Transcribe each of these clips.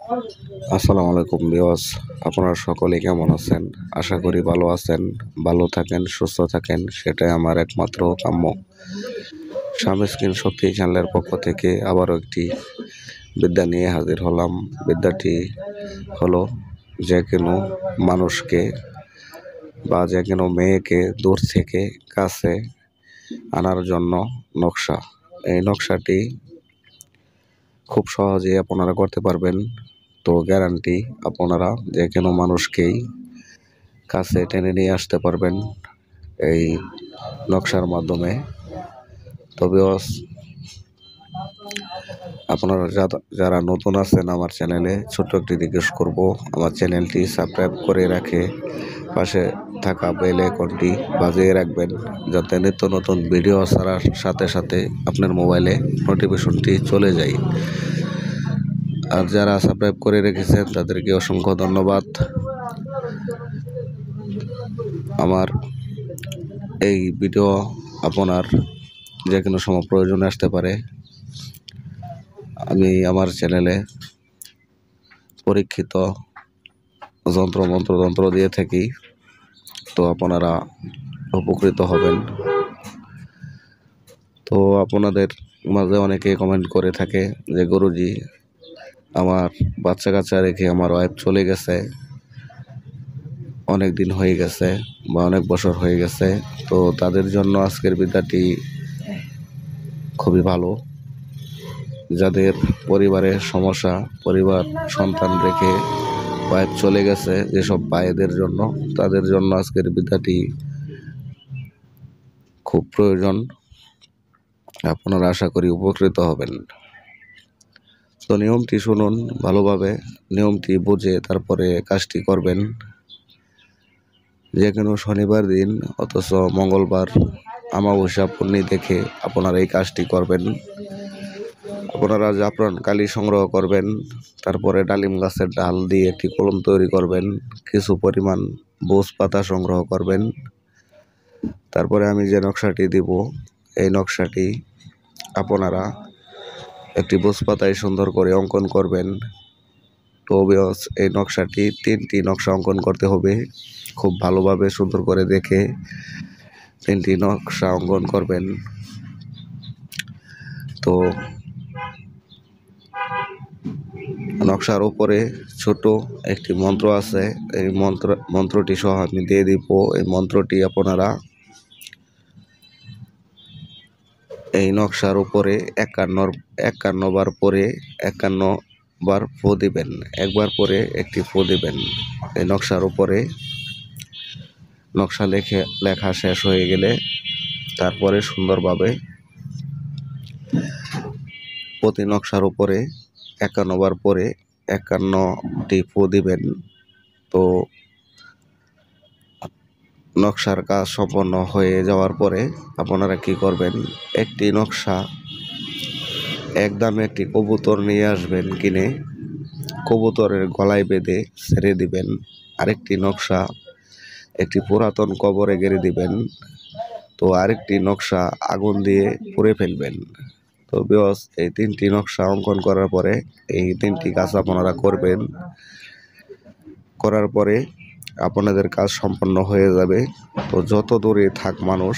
আসসালামু আলাইকুম ভিউয়ার্স, আপনারা সকলে কেমন আছেন? আশা করি ভালো আছেন। ভালো থাকেন, সুস্থ থাকেন, সেটাই আমার একমাত্র কাম্য। স্বামী স্ক্রিন শক্তি চ্যানেলের পক্ষ থেকে আবারও একটি বিদ্যা নিয়ে হাজির হলাম। বিদ্যাটি হলো যে কোনো মানুষকে বা যে কোনো মেয়েকে দূর থেকে কাছে আনার জন্য নকশা। এই নকশাটি খুব সহজেই আপনারা করতে পারবেন। তো গ্যারান্টি, আপনারা যে কোনো মানুষকেই কাছে টেনে নিয়ে আসতে পারবেন এই নকশার মাধ্যমে। তবে আপনারা যারা নতুন আছেন আমার চ্যানেলে, ছোট্ট একটি রিকোয়েস্ট করব, আমার চ্যানেলটি সাবস্ক্রাইব করে রাখে পাশে থাকা বেল আইকনটি বাজিয়ে রাখবেন, যাতে নিত্য নতুন ভিডিও ছাড়ার সাথে সাথে আপনার মোবাইলে নোটিফিকেশনটি চলে যায়। আর যারা সাবস্ক্রাইব করে রেখেছেন তাদেরকে অসংখ্য ধন্যবাদ। আমার এই ভিডিও আপনার যে কোনো সময় প্রয়োজনে আসতে পারে। আমি আমার চ্যানেলে পরীক্ষিত যন্ত্র দিয়ে থাকি, তো আপনারা উপকৃত হবেন। তো আপনাদের মাঝে অনেকে কমেন্ট করে থাকে যে গুরুজি, আমার বাচ্চা কাচ্চা রেখে আমার ওয়াইফ চলে গেছে, অনেক দিন হয়ে গেছে বা অনেক বছর হয়ে গেছে। তো তাদের জন্য আজকের বিদ্যাটি খুবই ভালো। যাদের পরিবারের সমস্যা, পরিবার সন্তান রেখে ওয়াইফ চলে গেছে, যেসব ভাইদের জন্য, তাদের জন্য আজকের বিদ্যাটি খুব প্রয়োজন। আপনারা আশা করি উপকৃত হবেন। তো নিয়মটি শুনুন ভালোভাবে, নিয়মটি বুঝে তারপরে কাজটি করবেন। যে কোনো শনিবার দিন অথচ মঙ্গলবার অমাবস্যা পূর্ণি দেখে আপনারা এই কাজটি করবেন। আপনারা জাফরান কালি সংগ্রহ করবেন, তারপরে ডালিম গাছের ডাল দিয়ে একটি কলম তৈরি করবেন, কিছু পরিমাণ বোস পাতা সংগ্রহ করবেন। তারপরে আমি যে নকশাটি দিব, এই নকশাটি আপনারা একটি বোস পাতায় সুন্দর করে অঙ্কন করবেন। তো এই নকশাটি 3টি নকশা অঙ্কন করতে হবে। খুব ভালোভাবে সুন্দর করে দেখে 3টি নকশা অঙ্কন করবেন। তো নকশার উপরে ছোট একটি মন্ত্র আছে, এই মন্ত্রটি সহ আমি দিয়ে দিব। এই মন্ত্রটি আপনারা এই নকশার উপরে 51 বার পরে 51 বার ফু দিবেন, একবার পরে একটি ফু দিবেন। এই নকশার উপরে নকশা লেখা শেষ হয়ে গেলে তারপরে সুন্দরভাবে প্রতি নকশার উপরে 51 বার পরে 51টি ফু দিবেন। তো নকশার কাজ সম্পন্ন হয়ে যাওয়ার পরে আপনারা কি করবেন, একটি নকশা একদমে একটি কবুতর নিয়ে আসবেন কিনে, কবুতরের গলায় বেঁধে ছেড়ে দিবেন। আরেকটি নকশা একটি পুরাতন কবরে গেড়ে দিবেন। তো আরেকটি নকশা আগুন দিয়ে পুড়ে ফেলবেন। তো বিয়স এই 3টি নকশা অঙ্কন করার পরে এই 3টি কাজ আপনারা করবেন। করার পরে আপনাদের কাজ সম্পন্ন হয়ে যাবে। তো যত দূরে থাক মানুষ,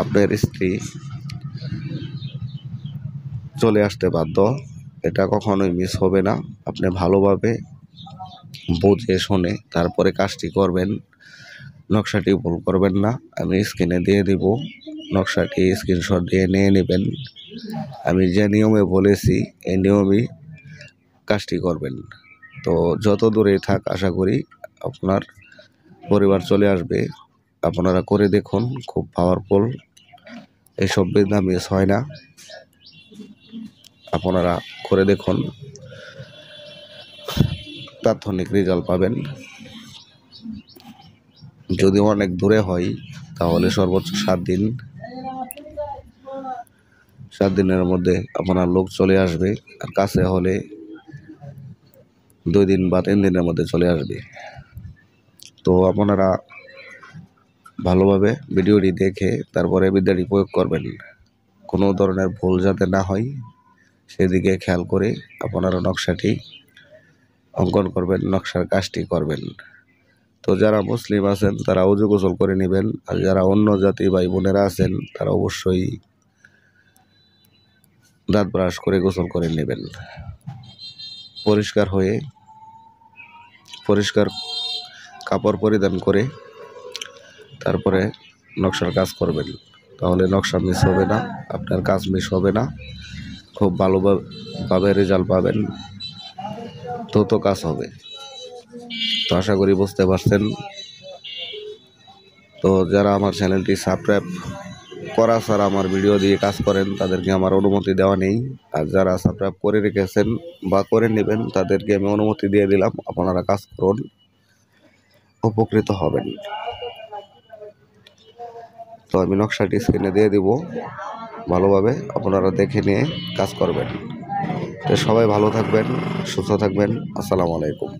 আপনার স্ত্রী চলে আসতে বাধ্য, এটা কখনোই মিস হবে না। আপনি ভালোভাবে বুঝে শুনে তারপরে কাজটি করবেন। নকশাটি ভুল করবেন না। আমি স্ক্রিনে দিয়ে দিব, নকশাটি স্ক্রিনশট দিয়ে নিয়ে নেবেন। আমি যে নিয়মে বলেছি এই নিয়মেই কাজটি করবেন। তো যত দূরে থাক, আশা করি আপনার পরিবার চলে আসবে। আপনারা করে দেখুন, খুব পাওয়ারফুল। এইসব বিদ্যা মিস হয় না, আপনারা করে দেখুন, তাৎক্ষণিক রেজাল্ট পাবেন। যদি অনেক দূরে হয় তাহলে সর্বোচ্চ 7 দিনের মধ্যে আপনার লোক চলে আসবে। আর কাছে হলে 2 দিন বা 3 দিনের মধ্যে চলে আসবে। তো আপনারা ভালোভাবে ভিডিওটি দেখে তারপরে বিদ্যাটি প্রয়োগ করবেন। কোনো ধরনের ভুল যাতে না হয় সেদিকে খেয়াল করে আপনারা নকশাটি অঙ্কন করবেন, নকশার কাজটি করবেন। তো যারা মুসলিম আছেন তারা ওযু গোসল করে নেবেন, আর যারা অন্য জাতি ভাই বোনেরা আছেন তারা অবশ্যই দাঁত ব্রাশ করে গোসল করে নেবেন। পরিষ্কার হয়ে পরিষ্কার কাপড় পরিধান করে তারপরে নকশার কাজ করবেন, তাহলে নকশা মিস হবে না, আপনার কাজ মিস হবে না, খুব ভালোভাবে রেজাল্ট পাবেন, দ্রুত কাজ হবে। তো আশা করি বুঝতে পারছেন। তো যারা আমার চ্যানেলটি সাবস্ক্রাইব করা ছাড়া আমার ভিডিও দিয়ে কাজ করেন তাদেরকে আমার অনুমতি দেওয়া নেই, আর যারা সাবস্ক্রাইব করে রেখেছেন বা করে নেবেন তাদেরকে আমি অনুমতি দিয়ে দিলাম, আপনারা কাজ করুন, উপকৃত হবেন। তো আমি নকশাটি স্ক্রিনে দিয়ে দিব, ভালোভাবে আপনারা দেখে নিয়ে কাজ করবেন। তো সবাই ভালো থাকবেন, সুস্থ থাকবেন। আসসালামু আলাইকুম।